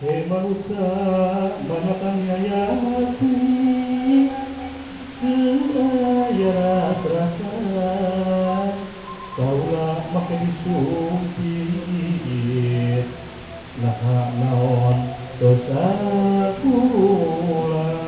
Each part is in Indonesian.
Hei manusia, banyakkan nyayati Seaya terasa Kaulah make disumpit Nah naon dosa kula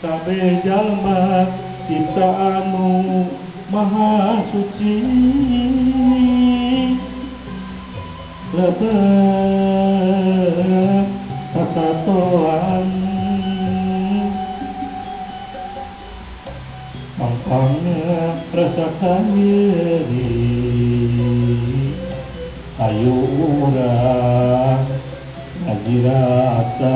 Kabeh jalma ciptaanmu maha suci lebet kasatoan mangkana rasakan nyeri ayo urang ngaji rasa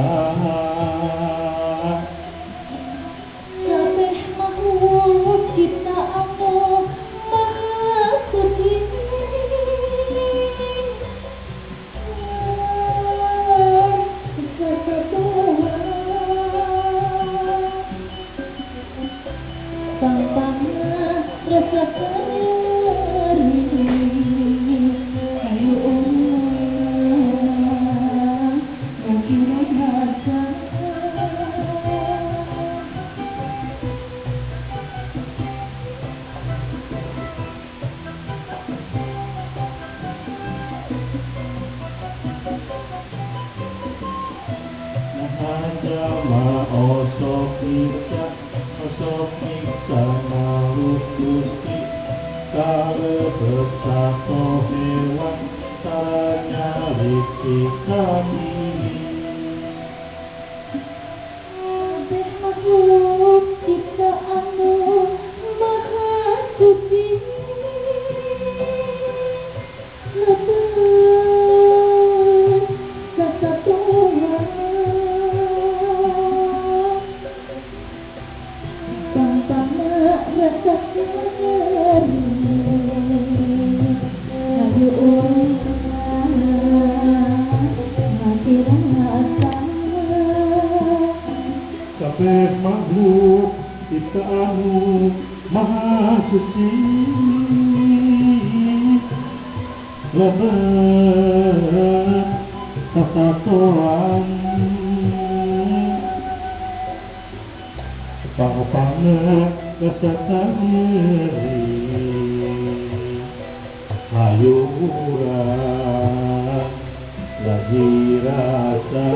osok miksa maut Gusti karebet sato hewan saranya risika diri kabeh makhluk ciptaanmu maha suci lebet kasatoan kabeh makhluk ciptaanmu maha suci lebet kasatoan pangpangna rasakan nyeri ayo urang ngaji rasa